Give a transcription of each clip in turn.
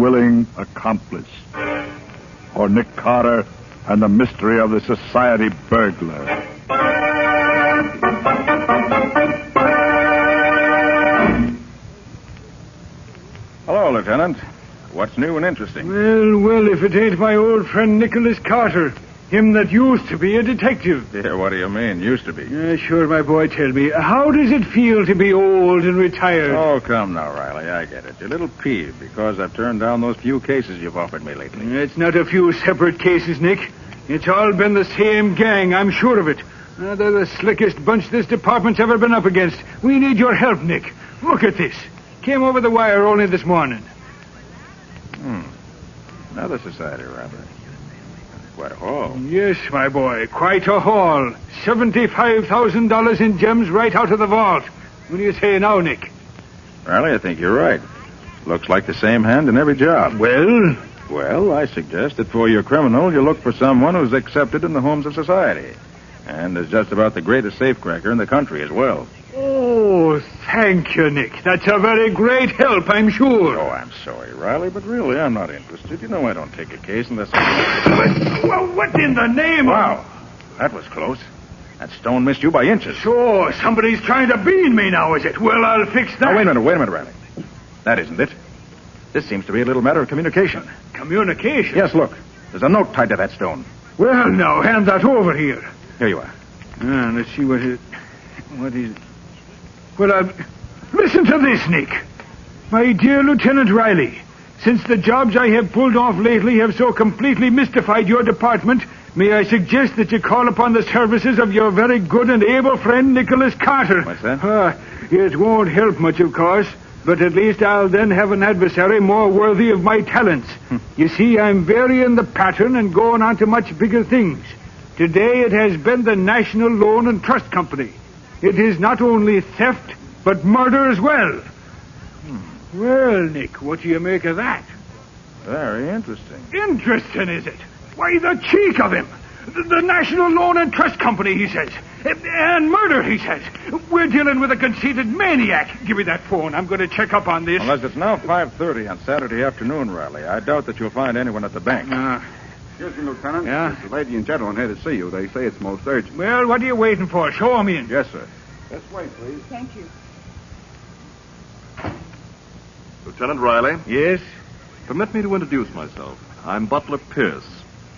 unwilling accomplice. For Nick Carter and the mystery of the society burglar. Hello, Lieutenant. What's new and interesting? Well, if it ain't my old friend Nicholas Carter. Him that used to be a detective. Yeah, what do you mean, used to be? Sure, my boy, tell me. How does it feel to be old and retired? Oh, come now, Riley, I get it. You're a little peeved because I've turned down those few cases you've offered me lately. It's not a few separate cases, Nick. It's all been the same gang, I'm sure of it. They're the slickest bunch this department's ever been up against. We need your help, Nick. Look at this. Came over the wire only this morning. Another society robbery. Quite a haul. Yes, my boy, quite a haul. $75,000 in gems right out of the vault. What do you say now, Nick? Riley, I think you're right. Looks like the same hand in every job. Well? Well, I suggest that for your criminal, you look for someone who's accepted in the homes of society. And is just about the greatest safecracker in the country as well. Oh, thank you, Nick. That's a very great help, I'm sure. Oh, I'm sorry, Riley, but really, I'm not interested. You know I don't take a case unless... Well, what in the name of... Wow, that was close. That stone missed you by inches. So, somebody's trying to bean me now, is it? Well, I'll fix that. Oh, wait a minute, Riley. That isn't it. This seems to be a little matter of communication. Communication? Yes, look. There's a note tied to that stone. Well, now, hand that over here. Here you are. Let's see what is... Well, listen to this, Nick. My dear Lieutenant Riley, since the jobs I have pulled off lately have so completely mystified your department, may I suggest that you call upon the services of your very good and able friend, Nicholas Carter. What's that? It won't help much, of course, but at least I'll then have an adversary more worthy of my talents. You see, I'm varying the pattern and going on to much bigger things. Today it has been the National Loan and Trust Company. It is not only theft, but murder as well. Well, Nick, what do you make of that? Very interesting. Interesting, is it? Why, the cheek of him. The National Loan and Trust Company, he says. And murder, he says. We're dealing with a conceited maniac. Give me that phone. I'm going to check up on this. Unless it's now 5:30 on Saturday afternoon, Riley. I doubt that you'll find anyone at the bank. Excuse me, Lieutenant. Yeah? There's a lady and gentleman here to see you. They say it's most urgent. Well, what are you waiting for? Show 'em in. Yes, sir. This way, please. Thank you. Lieutenant Riley, Yes? permit me to introduce myself. I'm Butler Pierce,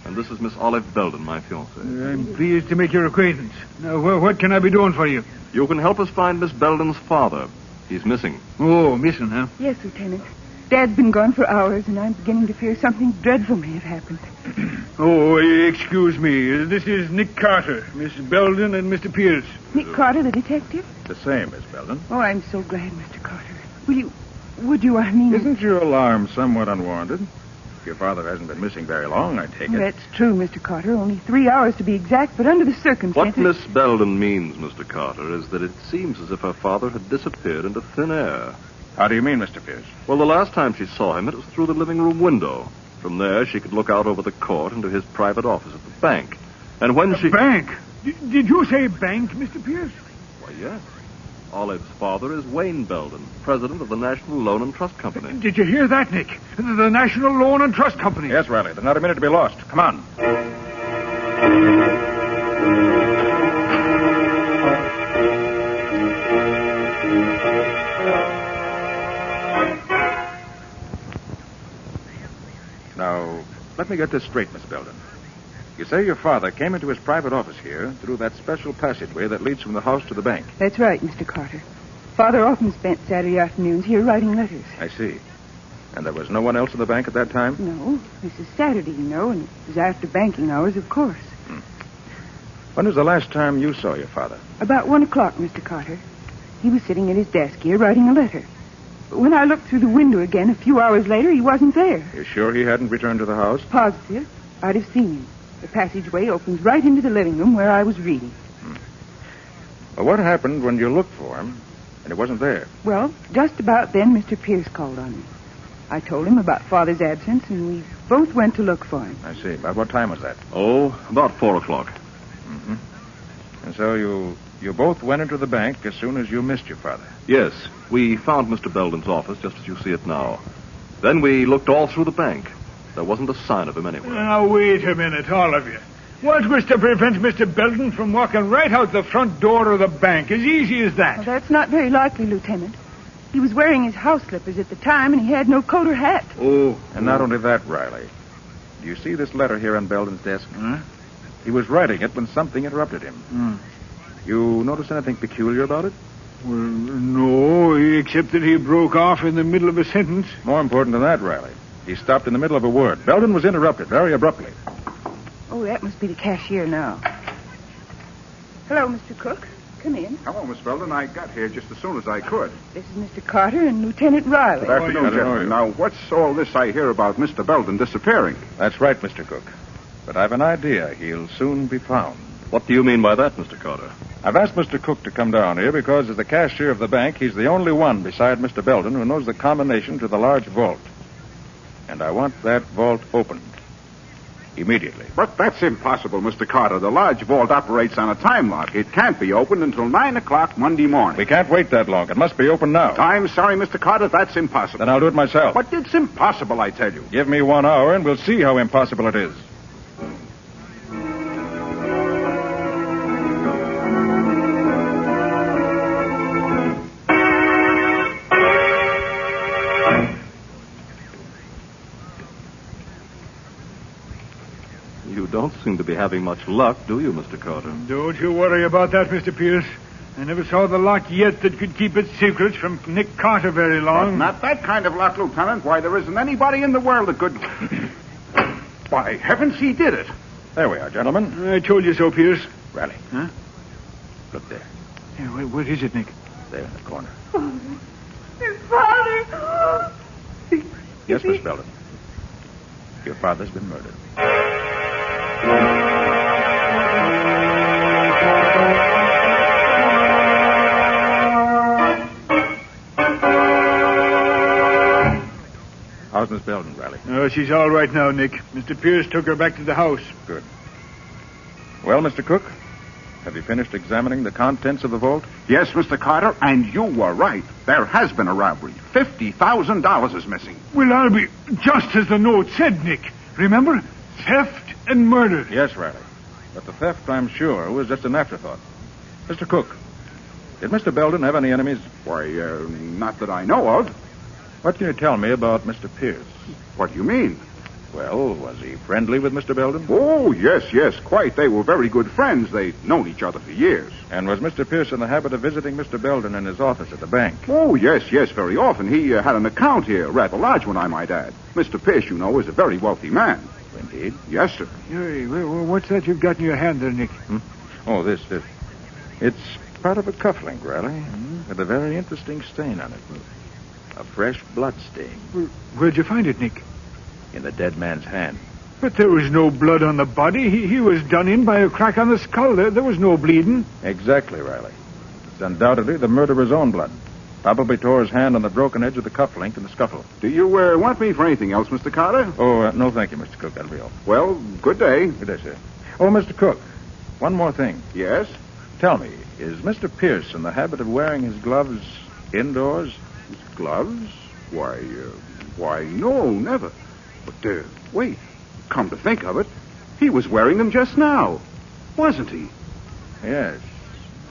and this is Miss Olive Belden, my fiancée. I'm pleased to make your acquaintance. Now, what can I be doing for you? You can help us find Miss Belden's father. He's missing. Oh, missing, huh? Yes, Lieutenant. Dad's been gone for hours, and I'm beginning to fear something dreadful may have happened. Oh, excuse me. This is Nick Carter, Miss Belden, and Mr. Pierce. Nick Carter, the detective? The same, Miss Belden. Oh, I'm so glad, Mr. Carter. Would you, Isn't your alarm somewhat unwarranted? Your father hasn't been missing very long, I take it. That's true, Mr. Carter. Only 3 hours to be exact, but under the circumstances... What Miss Belden means, Mr. Carter, is that it seems as if her father had disappeared into thin air. How do you mean, Mr. Pierce? Well, the last time she saw him, it was through the living room window. From there, she could look out over the court into his private office at the bank. And when she... Bank? Did you say bank, Mr. Pierce? Why, yes. Olive's father is Wayne Belden, president of the National Loan and Trust Company. Did you hear that, Nick? The National Loan and Trust Company. Yes, Riley. There's not a minute to be lost. Come on. Now, let me get this straight, Miss Belden. You say your father came into his private office here through that special passageway that leads from the house to the bank. That's right, Mr. Carter. Father often spent Saturday afternoons here writing letters. I see. And there was no one else in the bank at that time? No, this is Saturday, you know, and it was after banking hours, of course. When was the last time you saw your father? About 1 o'clock, Mr. Carter. He was sitting at his desk here writing a letter. But when I looked through the window again a few hours later, he wasn't there. You sure he hadn't returned to the house? Positive. I'd have seen him. The passageway opens right into the living room where I was reading. Well, what happened when you looked for him and he wasn't there? Well, just about then, Mr. Pierce called on me. I told him about Father's absence, and we both went to look for him. I see. About what time was that? Oh, about 4 o'clock. Mm-hmm. And so you both went into the bank as soon as you missed your father? Yes, we found Mr. Belden's office just as you see it now. Then we looked all through the bank. There wasn't a sign of him anywhere. Now, wait a minute, all of you. What was to prevent Mr. Belden from walking right out the front door of the bank? As easy as that. Well, that's not very likely, Lieutenant. He was wearing his house slippers at the time, and he had no coat or hat. Oh. And not only that, Riley. Do you see this letter here on Belden's desk? Huh? He was writing it when something interrupted him. You notice anything peculiar about it? Well, no, except that he broke off in the middle of a sentence. More important than that, Riley. He stopped in the middle of a word. Belden was interrupted very abruptly. Oh, that must be the cashier now. Hello, Mr. Cook. Come in. Hello, Miss Belden. I got here just as soon as I could. This is Mr. Carter and Lieutenant Riley. Good afternoon, I don't know gentlemen. you. Now, what's all this I hear about Mr. Belden disappearing? That's right, Mr. Cook. But I've an idea. He'll soon be found. What do you mean by that, Mr. Carter? I've asked Mr. Cook to come down here because as the cashier of the bank, he's the only one beside Mr. Belden who knows the combination to the large vault. And I want that vault opened. Immediately. But that's impossible, Mr. Carter. The large vault operates on a time lock. It can't be opened until 9 o'clock Monday morning. We can't wait that long. It must be open now. I'm sorry, Mr. Carter. That's impossible. Then I'll do it myself. But it's impossible, I tell you. Give me 1 hour and we'll see how impossible it is. You don't seem to be having much luck, do you, Mr. Carter? Don't you worry about that, Mr. Pierce. I never saw the lock yet that could keep its secrets from Nick Carter very But long. not that kind of lock, Lieutenant. Why, there isn't anybody in the world that could... By heavens, he did it. There we are, gentlemen. I told you so, Pierce. Riley. Huh? Look there. Yeah, what is it, Nick? There in the corner. His father! Yes, Miss Belden. Your father's been murdered. How's Miss Belden, Riley? Oh, she's all right now, Nick. Mr. Pierce took her back to the house. Good. Well, Mr. Cook, have you finished examining the contents of the vault? Yes, Mr. Carter, and you were right. There has been a robbery. $50,000 is missing. Well, I'll be just as the note said, Nick. Remember? Theft and murder. Yes, Riley. But the theft, I'm sure, was just an afterthought. Mr. Cook, did Mr. Belden have any enemies? Why, not that I know of. What can you tell me about Mr. Pierce? What do you mean? Well, was he friendly with Mr. Belden? Oh, yes, quite. They were very good friends. They'd known each other for years. And was Mr. Pierce in the habit of visiting Mr. Belden in his office at the bank? Oh, yes, very often. He had an account here, rather large one, I might add. Mr. Pierce, you know, is a very wealthy man. Indeed. Yes, sir. Hey, what's that you've got in your hand there, Nick? Oh, this. It's part of a cufflink, Riley, with a very interesting stain on it. A fresh blood stain. Where'd you find it, Nick? In the dead man's hand. But there was no blood on the body. He was done in by a crack on the skull. There was no bleeding. Exactly, Riley. It's undoubtedly the murderer's own blood. Probably tore his hand on the broken edge of the cufflink in the scuffle. Do you want me for anything else, Mr. Carter? Oh, no, thank you, Mr. Cook. That'll be all. Well, good day. Good day, sir. Oh, Mr. Cook, one more thing. Yes? Tell me, is Mr. Pierce in the habit of wearing his gloves indoors? His gloves? Why, no, never. But, wait. Come to think of it, he was wearing them just now. Wasn't he? Yes,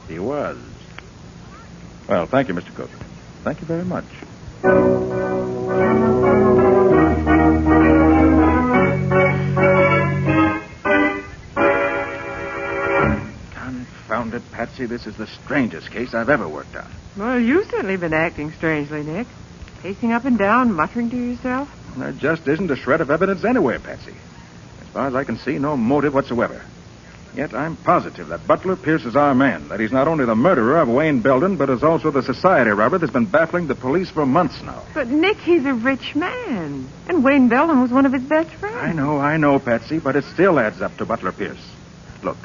he was. Well, thank you, Mr. Cook. Thank you very much. Confound it, Patsy. This is the strangest case I've ever worked on. Well, you've certainly been acting strangely, Nick. Pacing up and down, muttering to yourself. There just isn't a shred of evidence anywhere, Patsy. As far as I can see, no motive whatsoever. Yet I'm positive that Butler Pierce is our man, that he's not only the murderer of Wayne Belden, but is also the society robber that's been baffling the police for months now. But, Nick, he's a rich man. And Wayne Belden was one of his best friends. I know, Patsy, but it still adds up to Butler Pierce. Look,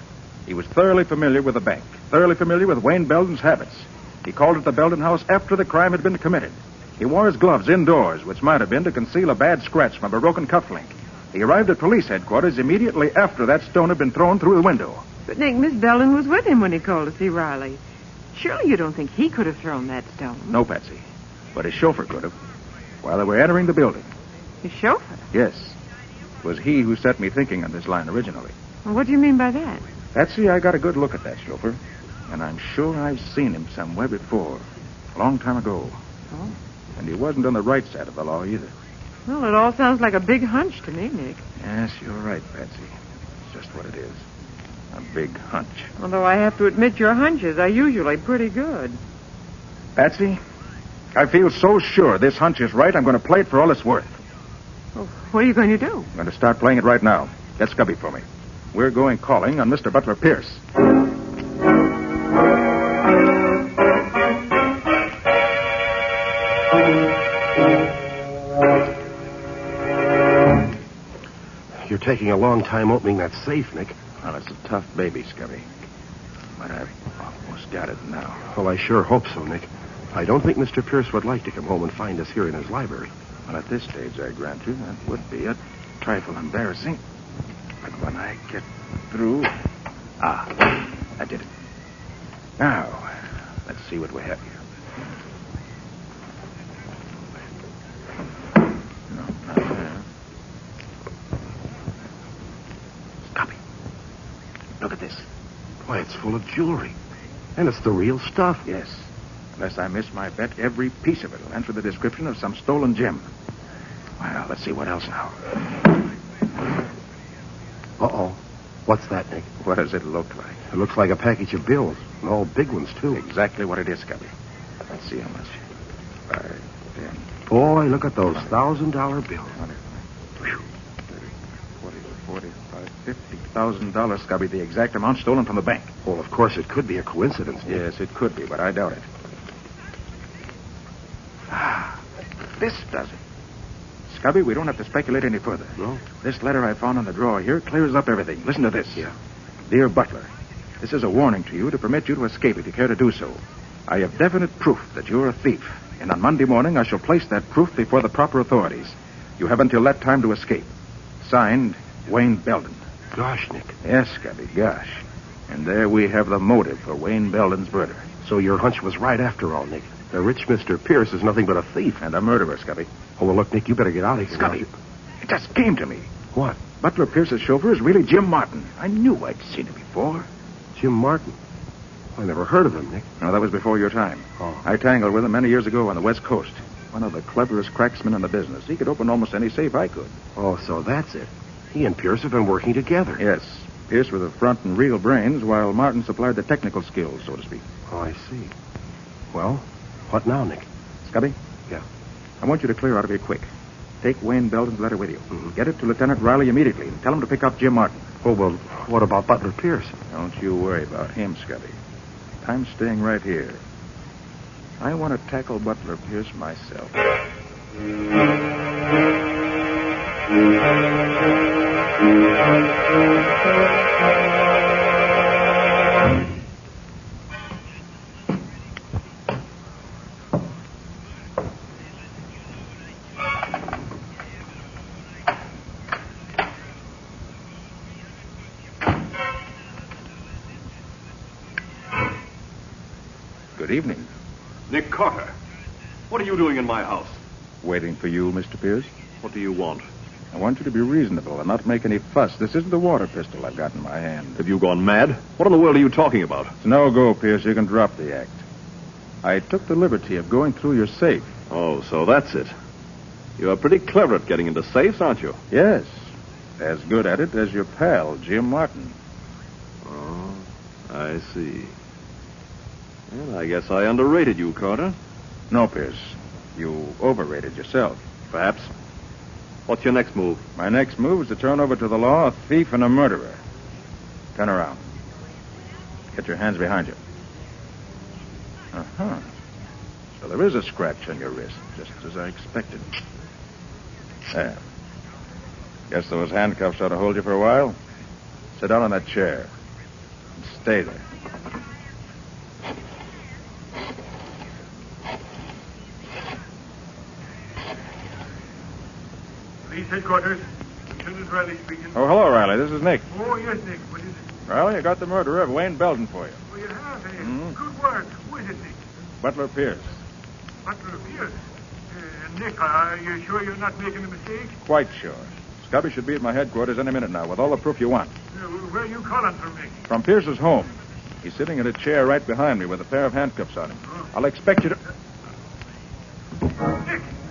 he was thoroughly familiar with the bank, thoroughly familiar with Wayne Belden's habits. He called at the Belden house after the crime had been committed. He wore his gloves indoors, which might have been to conceal a bad scratch from a broken cufflink. He arrived at police headquarters immediately after that stone had been thrown through the window. But, Nick, Miss Belden was with him when he called to see Riley. Surely you don't think he could have thrown that stone? No, Patsy. But his chauffeur could have. While they were entering the building, His chauffeur? Yes. It was he who set me thinking on this line originally. Well, what do you mean by that? Patsy, I got a good look at that chauffeur, and I'm sure I've seen him somewhere before, a long time ago. Oh. And he wasn't on the right side of the law either. Well, it all sounds like a big hunch to me, Nick. Yes, you're right, Patsy. It's just what it is. A big hunch. Although I have to admit your hunches are usually pretty good. Patsy, I feel so sure this hunch is right, I'm going to play it for all it's worth. Well, what are you going to do? I'm going to start playing it right now. Get Scubby for me. We're going calling on Mr. Butler Pierce. You're taking a long time opening that safe, Nick. Well, it's a tough baby, Scubby. But I've almost got it now. Well, I sure hope so, Nick. I don't think Mr. Pierce would like to come home and find us here in his library. Well, at this stage, I grant you, that would be a trifle embarrassing. But when I get through... Ah, I did it. Now, let's see what we have here. No, not there. Scubby, look at this. Why, it's full of jewelry. And it's the real stuff. Yes. Unless I miss my bet, every piece of it will answer the description of some stolen gem. Well, let's see what else now. Uh-oh. What's that, Nick? What does it look like? It looks like a package of bills. And all big ones, too. Exactly what it is, Scubby. Let's see how much. 5, 10, Boy, look at those $1,000 bills. 20, 30, 40, 45, $50,000, Scubby. The exact amount stolen from the bank. Well, of course, it could be a coincidence, Nick. Yes, it could be, but I doubt it. Ah, this does it. Scubby, we don't have to speculate any further. No? This letter I found on the drawer here clears up everything. Listen to this. Yeah. Dear Butler, this is a warning to you to permit you to escape if you care to do so. I have definite proof that you're a thief, and on Monday morning I shall place that proof before the proper authorities. You have until that time to escape. Signed, Wayne Belden. Gosh, Nick. Yes, Scubby, gosh. And there we have the motive for Wayne Belden's murder. So your hunch was right after all, Nick. The rich Mr. Pierce is nothing but a thief. And a murderer, Scubby. Oh, well, look, Nick, you better get out of here. Scubby, it just came to me. What? Butler Pierce's chauffeur is really Jim Martin. I knew I'd seen him before. Jim Martin? I never heard of him, Nick. No, that was before your time. Oh. I tangled with him many years ago on the West Coast. One of the cleverest cracksmen in the business. He could open almost any safe I could. Oh, so that's it. He and Pierce have been working together. Yes. Pierce with the front and real brains, while Martin supplied the technical skills, so to speak. Oh, I see. Well, what now, Nick? Scubby? Yeah. I want you to clear out of here quick. Take Wayne Belden's letter with you. Mm-hmm. Get it to Lieutenant Riley immediately and tell him to pick up Jim Martin. Oh, well, what about Butler Pierce? Don't you worry about him, Scubby. I'm staying right here. I want to tackle Butler Pierce myself. Good evening. Nick Carter, what are you doing in my house? Waiting for you, Mr. Pierce. What do you want? I want you to be reasonable and not make any fuss. This isn't a water pistol I've got in my hand. Have you gone mad? What in the world are you talking about? It's no go, Pierce. You can drop the act. I took the liberty of going through your safe. Oh, so that's it. You are pretty clever at getting into safes, aren't you? Yes. As good at it as your pal, Jim Martin. Oh, I see. Well, I guess I underrated you, Carter. No, Pierce. You overrated yourself. Perhaps. What's your next move? My next move is to turn over to the law a thief and a murderer. Turn around. Get your hands behind you. Uh-huh. So there is a scratch on your wrist, just as I expected. There. Guess those handcuffs ought to hold you for a while. Sit down on that chair. And stay there. Police headquarters. Lieutenant Riley speaking. Oh, hello, Riley. This is Nick. Oh, yes, Nick. What is it? Riley, I got the murderer of Wayne Belden for you. Oh, you have, eh? Mhm. Good work. Who is it, Nick? Butler Pierce. Butler Pierce. Nick, are you sure you're not making a mistake? Quite sure. Scubby should be at my headquarters any minute now with all the proof you want. Where are you calling from, Nick? From Pierce's home. He's sitting in a chair right behind me with a pair of handcuffs on him. I'll expect you to...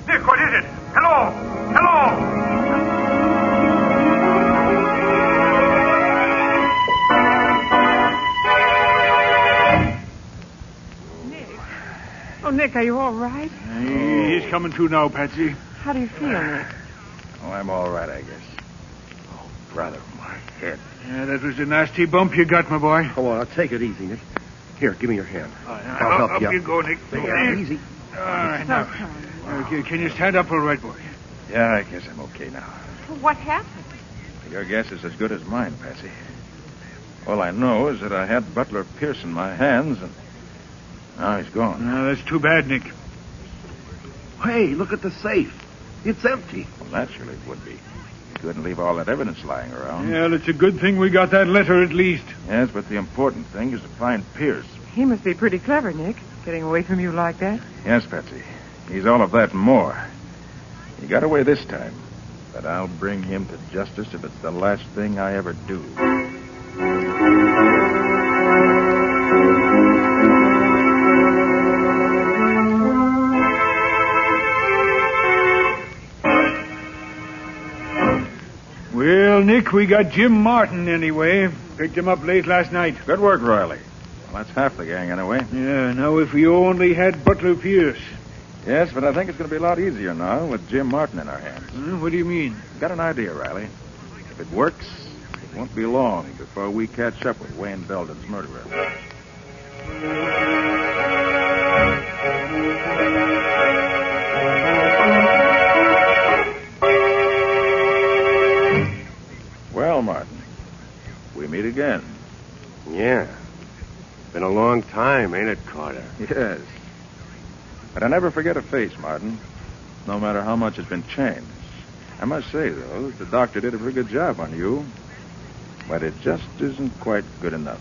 Nick, what is it? Hello! Hello! Oh, Nick, are you all right? He's coming to now, Patsy. How do you feel, Nick? Oh, I'm all right, I guess. Oh, brother, my head. Yeah, that was a nasty bump you got, my boy. Come on, take it easy, Nick. Here, give me your hand. I'll help you up. You go, Nick. Yeah, easy. All right, now. Can you stand up all right, boy? Yeah, I guess I'm okay now. Well, what happened? Your guess is as good as mine, Patsy. All I know is that I had Butler Pierce in my hands, and now he's gone. No, that's too bad, Nick. Hey, look at the safe. It's empty. Well, naturally it would be. You couldn't leave all that evidence lying around. Yeah, it's a good thing we got that letter at least. Yes, but the important thing is to find Pierce. He must be pretty clever, Nick, getting away from you like that. Yes, Patsy. He's all of that and more. He got away this time, but I'll bring him to justice if it's the last thing I ever do. Well, Nick, we got Jim Martin anyway. Picked him up late last night. Good work, Riley. Well, that's half the gang anyway. Yeah, now if we only had Butler Pierce. Yes, but I think it's going to be a lot easier now with Jim Martin in our hands. What do you mean? Got an idea, Riley. If it works, it won't be long before we catch up with Wayne Belden's murderer. Well, Martin, we meet again. Yeah. Been a long time, ain't it, Carter? Yes. But I never forget a face, Martin, no matter how much has been changed. I must say, though, that the doctor did a pretty good job on you, but it just isn't quite good enough.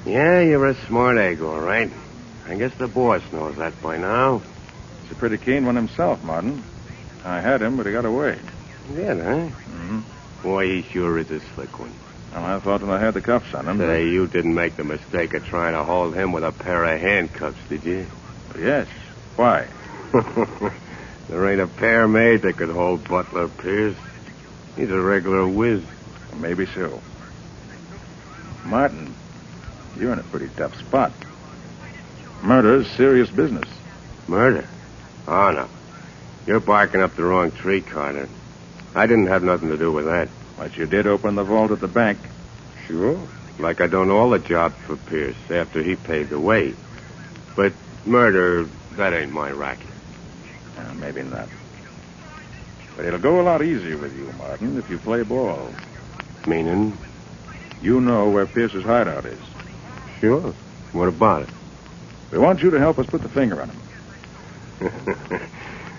Yeah, you're a smart egg, all right. I guess the boss knows that by now. He's a pretty keen one himself, Martin. I had him, but he got away. Yeah, huh? Mm-hmm. Boy, he sure is a slick one. Well, I thought when I had the cuffs on him... Say, you didn't make the mistake of trying to hold him with a pair of handcuffs, did you? Yes. Why? There ain't a pair made that could hold Butler Pierce. He's a regular whiz. Maybe so. Martin, you're in a pretty tough spot. Murder's serious business. Murder? Oh, no. You're barking up the wrong tree, Carter. I didn't have nothing to do with that. But you did open the vault at the bank. Sure. Like I done all the jobs for Pierce after he paved the way. But murder, that ain't my racket. Maybe not. But it'll go a lot easier with you, Martin, if you play ball. Meaning? You know where Pierce's hideout is. Sure. What about it? We want you to help us put the finger on him.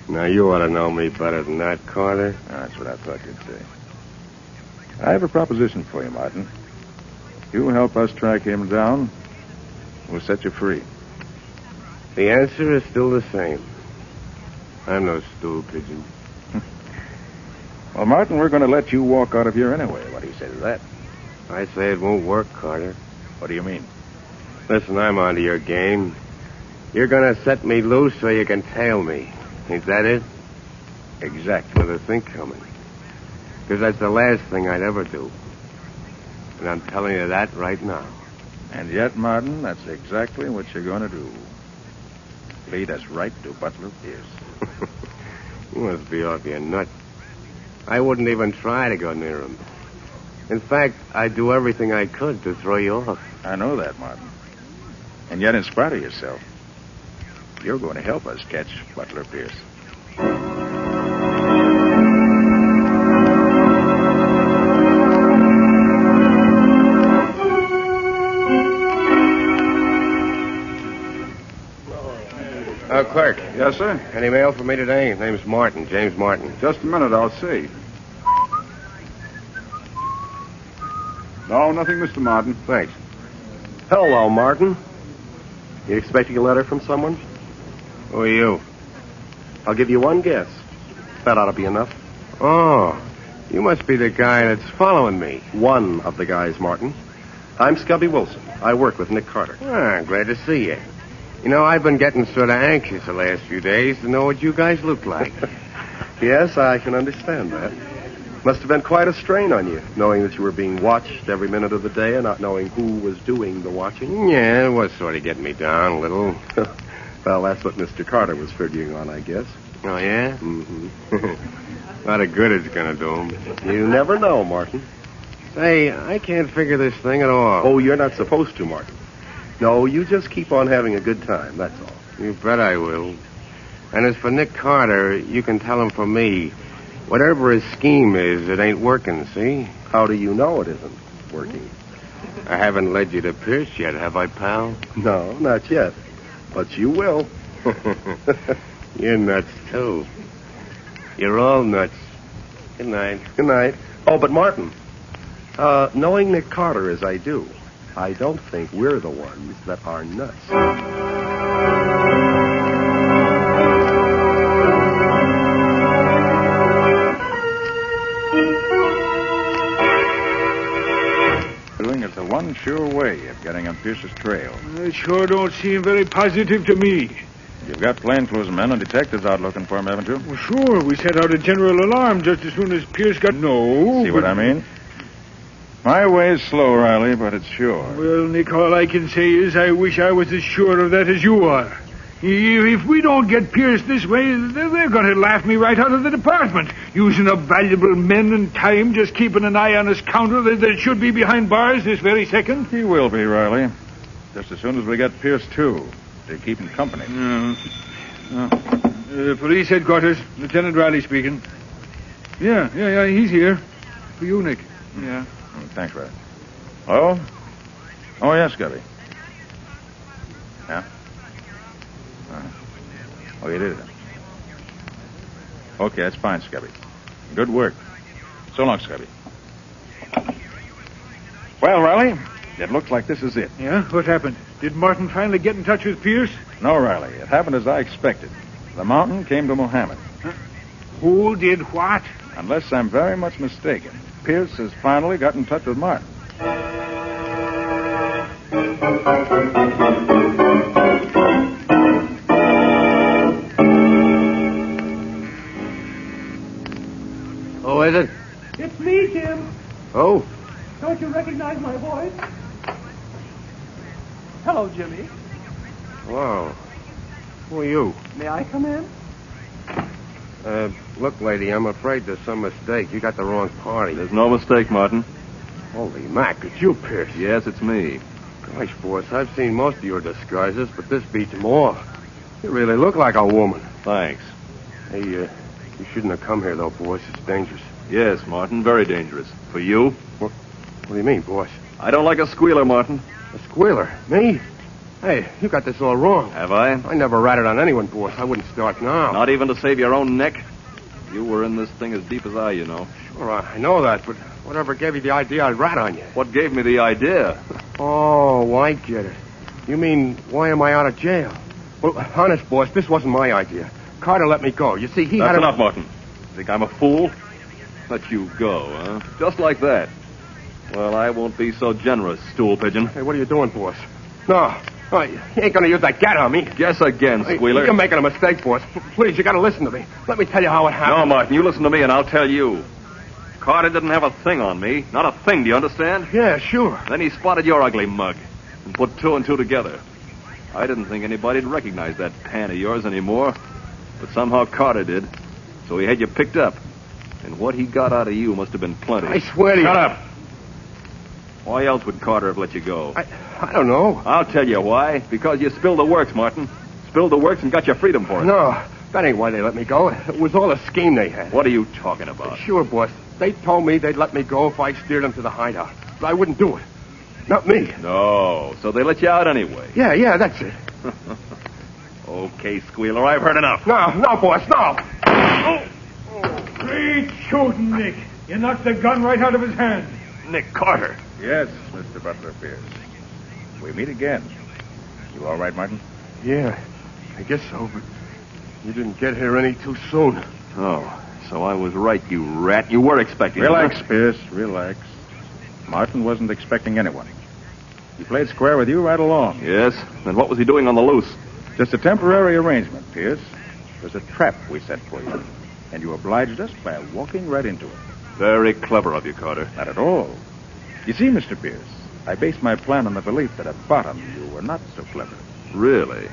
Now, you ought to know me better than that, Carter. That's what I thought you'd say. I have a proposition for you, Martin. If you help us track him down, we'll set you free. The answer is still the same. I'm no stool pigeon. Well, Martin, we're going to let you walk out of here anyway. What do you say to that? I say it won't work, Carter. What do you mean? Listen, I'm onto your game. You're going to set me loose so you can tail me. Ain't that it? Exactly. With a think coming. Because that's the last thing I'd ever do. And I'm telling you that right now. And yet, Martin, that's exactly what you're going to do. Lead us right to Butler Pierce. You must be off your nut. I wouldn't even try to go near him. In fact, I'd do everything I could to throw you off. I know that, Martin. And yet, in spite of yourself, you're going to help us catch Butler Pierce. Clerk. Yes, sir? Any mail for me today? Name's Martin, James Martin. Just a minute, I'll see. No, nothing, Mr. Martin. Thanks. Hello, Martin. You expecting a letter from someone? Who are you? I'll give you one guess. That ought to be enough. Oh, you must be the guy that's following me. One of the guys, Martin. I'm Scubby Wilson. I work with Nick Carter. Ah, glad to see you. You know, I've been getting sort of anxious the last few days to know what you guys look like. Yes, I can understand that. Must have been quite a strain on you, knowing that you were being watched every minute of the day and not knowing who was doing the watching. Yeah, it was sort of getting me down a little. Well, that's what Mr. Carter was figuring on, I guess. Oh, yeah? Mm-hmm. A lot of good it's going to do him. You never know, Martin. Say, I can't figure this thing at all. Oh, you're not supposed to, Martin. No, you just keep on having a good time, that's all. You bet I will. And as for Nick Carter, you can tell him from me, whatever his scheme is, it ain't working, see? How do you know it isn't working? I haven't led you to Pierce yet, have I, pal? No, not yet. But you will. You're nuts, too. You're all nuts. Good night. Good night. Oh, but Martin, knowing Nick Carter as I do, I don't think we're the ones that are nuts. It's the one sure way of getting on Pierce's trail. It sure don't seem very positive to me. You've got plainclothes men and detectives out looking for him, haven't you? Well, sure. We set out a general alarm just as soon as Pierce got... No. See what I mean? My way's slow, Riley, but it's sure. Well, Nick, all I can say is I wish I was as sure of that as you are. If we don't get Pierce this way, they're going to laugh me right out of the department. Using up valuable men and time just keeping an eye on a scoundrel that should be behind bars this very second. He will be, Riley. Just as soon as we get Pierce, too. To keep him company. Police headquarters. Lieutenant Riley speaking. Yeah, he's here. For you, Nick. Yeah. Thanks, Riley. Hello? Oh, yes, Scubby. Yeah? Oh, you did it. Okay, that's fine, Scubby. Good work. So long, Scubby. Well, Riley, it looks like this is it. Yeah? What happened? Did Martin finally get in touch with Pierce? No, Riley. It happened as I expected. The mountain came to Mohammed. Huh? Who did what? Unless I'm very much mistaken, Pierce has finally got in touch with Martin. Oh, is it? It's me, Jim. Oh. Don't you recognize my voice? Hello, Jimmy. Wow. Who are you? May I come in? Look, lady, I'm afraid there's some mistake. You got the wrong party. There's no mistake, Martin. Holy Mac, it's you, Pierce. Yes, it's me. Gosh, boss, I've seen most of your disguises, but this beats them all. You really look like a woman. Thanks. Hey, you shouldn't have come here, though, boss. It's dangerous. Yes, Martin, very dangerous. For you? What do you mean, boss? I don't like a squealer, Martin. A squealer? Me? Hey, you got this all wrong. Have I? I never ratted on anyone, boss. I wouldn't start now. Not even to save your own neck? You were in this thing as deep as I, you know. Sure, I know that, but whatever gave you the idea I'd rat on you? What gave me the idea? Oh, I get it. You mean, why am I out of jail? Well, honest, boss, this wasn't my idea. Carter let me go. You see, he That's had... enough, Martin. Think I'm a fool? Let you go, huh? Just like that. Well, I won't be so generous, stool pigeon. Hey, what are you doing, boss? No, you ain't gonna use that gat on me. Guess again, squealer. You're making a mistake, boss. Please, you gotta listen to me. Let me tell you how it happened. No, Martin, you listen to me and I'll tell you. Carter didn't have a thing on me. Not a thing, do you understand? Yeah, sure. Then he spotted your ugly mug and put two and two together. I didn't think anybody'd recognize that pan of yours anymore, but somehow Carter did. So he had you picked up. And what he got out of you must have been plenty. I swear to you. Shut up. Why else would Carter have let you go? I don't know. I'll tell you why. Because you spilled the works, Martin. Spilled the works and got your freedom for it. No, that ain't why they let me go. It was all a scheme they had. What are you talking about? Sure, boss. They told me they'd let me go if I steered them to the hideout. But I wouldn't do it. Not me. No, so they let you out anyway. Yeah, that's it. Okay, squealer, I've heard enough. No, boss, no. Great shooting, Nick. You knocked the gun right out of his hand. Nick Carter. Yes, Mr. Butler Pierce. We meet again. You all right, Martin? Yeah, I guess so, but You didn't get here any too soon. Oh, so I was right, you rat. You were expecting Relax, him, huh? Pierce, relax. Martin wasn't expecting anyone. He played square with you right along. Yes? Then what was he doing on the loose? Just a temporary arrangement, Pierce. It was a trap we set for you. And you obliged us by walking right into it. Very clever of you, Carter. Not at all. You see, Mr. Pierce, I based my plan on the belief that at bottom you were not so clever. Really?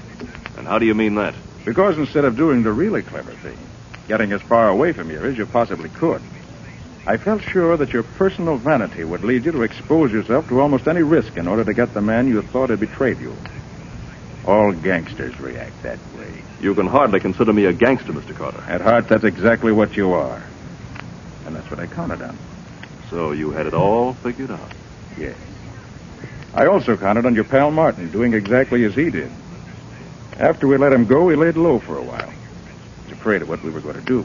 And how do you mean that? Because instead of doing the really clever thing, getting as far away from here as you possibly could, I felt sure that your personal vanity would lead you to expose yourself to almost any risk in order to get the man you thought had betrayed you. All gangsters react that way. You can hardly consider me a gangster, Mr. Carter. At heart, that's exactly what you are. And that's what I counted on. So you had it all figured out. Yes. I also counted on your pal Martin doing exactly as he did. After we let him go, he laid low for a while. He was afraid of what we were going to do.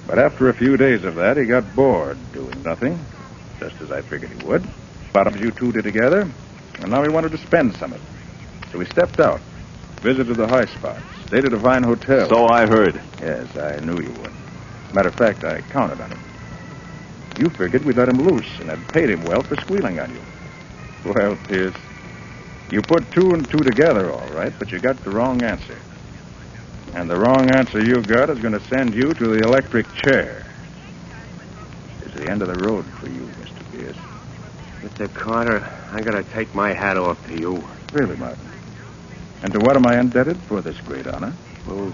But after a few days of that, he got bored doing nothing, just as I figured he would. Bottoms you two did together, and now he wanted to spend some of it. So he stepped out, visited the high spots, stayed at a fine hotel. So I heard. Yes, I knew you would. Matter of fact, I counted on it. You figured we'd let him loose and had paid him well for squealing on you. Well, Pierce, you put two and two together all right, but you got the wrong answer. And the wrong answer you got is going to send you to the electric chair. It's the end of the road for you, Mr. Pierce. Mr. Carter, I gotta take my hat off to you. Really, Martin. And to what am I indebted for this great honor? Well,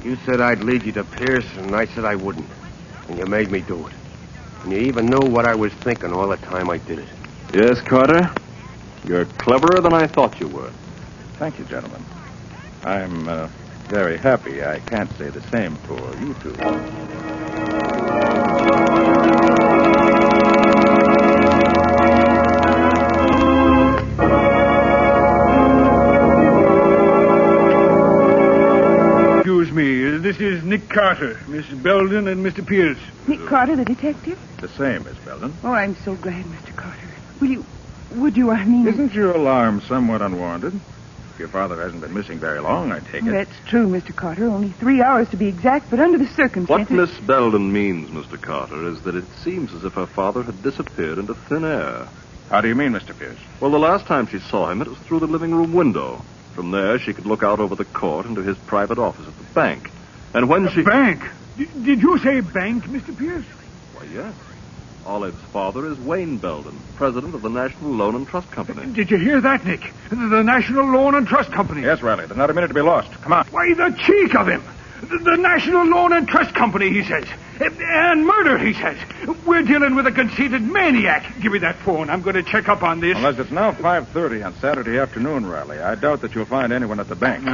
you said I'd lead you to Pierce, and I said I wouldn't. And you made me do it. And you even knew what I was thinking all the time I did it. Yes, Carter. You're cleverer than I thought you were. Thank you, gentlemen. I'm very happy I can't say the same for you two. Excuse me, this is Nick Carter, Miss Belden, and Mr. Pierce. Nick Carter, the detective? The same, Miss Belden. Oh, I'm so glad, Mr. Carter. Would you, I mean... Isn't your alarm somewhat unwarranted? Your father hasn't been missing very long, I take it. That's true, Mr. Carter. Only 3 hours to be exact, but under the circumstances... What Miss Belden means, Mr. Carter, is that it seems as if her father had disappeared into thin air. How do you mean, Mr. Pierce? Well, the last time she saw him, it was through the living room window. From there, she could look out over the court into his private office at the bank. And when she... Bank? Did you say bank, Mr. Pierce? Why, yes. Olive's father is Wayne Belden, president of the National Loan and Trust Company. Did you hear that, Nick? The National Loan and Trust Company. Yes, Riley. There's not a minute to be lost. Come on. Why, the cheek of him! The National Loan and Trust Company, he says. And murder, he says. We're dealing with a conceited maniac. Give me that phone. I'm going to check up on this. Unless it's now 5:30 on Saturday afternoon, Riley. I doubt that you'll find anyone at the bank.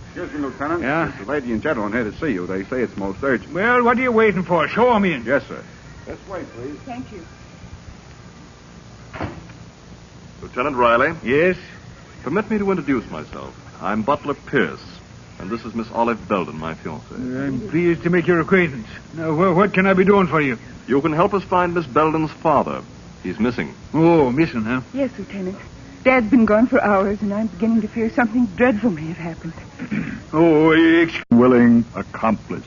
Excuse me, Lieutenant. Yeah? There's a lady and gentleman here to see you. They say it's most urgent. Well, what are you waiting for? Show 'em in. Yes, sir. This way, please. Thank you. Lieutenant Riley, Yes? permit me to introduce myself. I'm Butler Pierce, and this is Miss Olive Belden, my fiancée. I'm pleased to make your acquaintance. Now, what can I be doing for you? You can help us find Miss Belden's father. He's missing. Oh, missing, huh? Yes, Lieutenant. Dad's been gone for hours, and I'm beginning to fear something dreadful may have happened. Willing accomplice.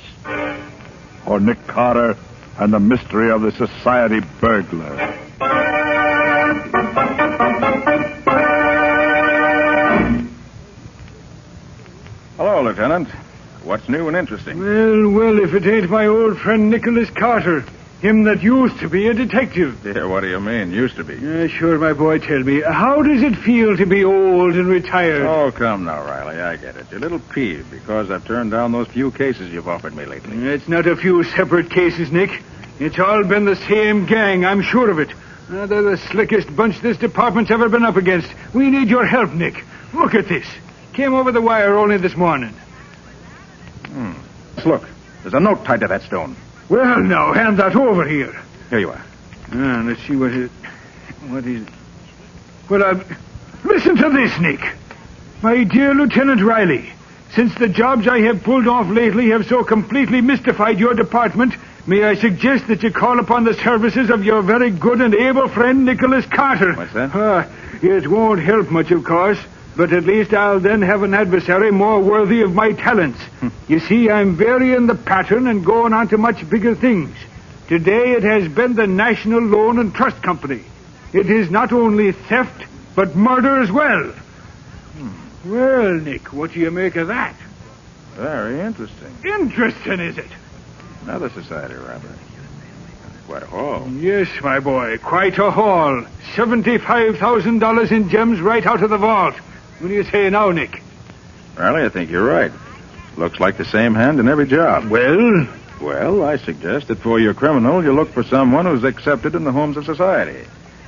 For Nick Carter and the mystery of the society burglar. Hello, Lieutenant. What's new and interesting? Well, if it ain't my old friend Nicholas Carter. Him that used to be a detective. Yeah, what do you mean, used to be? Sure, my boy, tell me. How does it feel to be old and retired? Oh, come now, Riley. I get it. You're a little peeved because I've turned down those few cases you've offered me lately. It's not a few separate cases, Nick. It's all been the same gang, I'm sure of it. They're the slickest bunch this department's ever been up against. We need your help, Nick. Look at this. Came over the wire only this morning. Look, there's a note tied to that stone. Well, now, hand that over here. Here you are. Let's see what is... Well, listen to this, Nick. My dear Lieutenant Riley, since the jobs I have pulled off lately have so completely mystified your department, may I suggest that you call upon the services of your very good and able friend, Nicholas Carter. What's that? It won't help much, of course. but at least I'll then have an adversary more worthy of my talents. You see, I'm varying the pattern and going on to much bigger things. Today it has been the National Loan and Trust Company. It is not only theft, but murder as well. Well, Nick, what do you make of that? Very interesting. Interesting, is it? Another society robbery. Quite a haul. Yes, my boy, quite a haul. $75,000 in gems right out of the vault. What do you say now, Nick? Riley, I think you're right. Looks like the same hand in every job. Well? Well, I suggest that for your criminal, you look for someone who's accepted in the homes of society.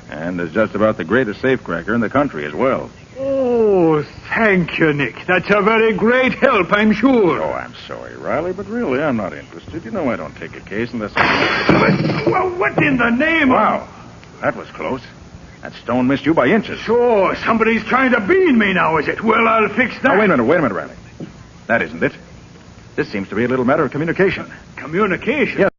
And is just about the greatest safecracker in the country as well. Oh, thank you, Nick. That's a very great help, I'm sure. Oh, I'm sorry, Riley, but really, I'm not interested. You know I don't take a case unless Well, what in the name of... Wow, that was close. That stone missed you by inches. So, somebody's trying to bean me now, is it? Well, I'll fix that. Now, wait a minute, Riley. That isn't it. This seems to be a little matter of communication. Communication? Yes.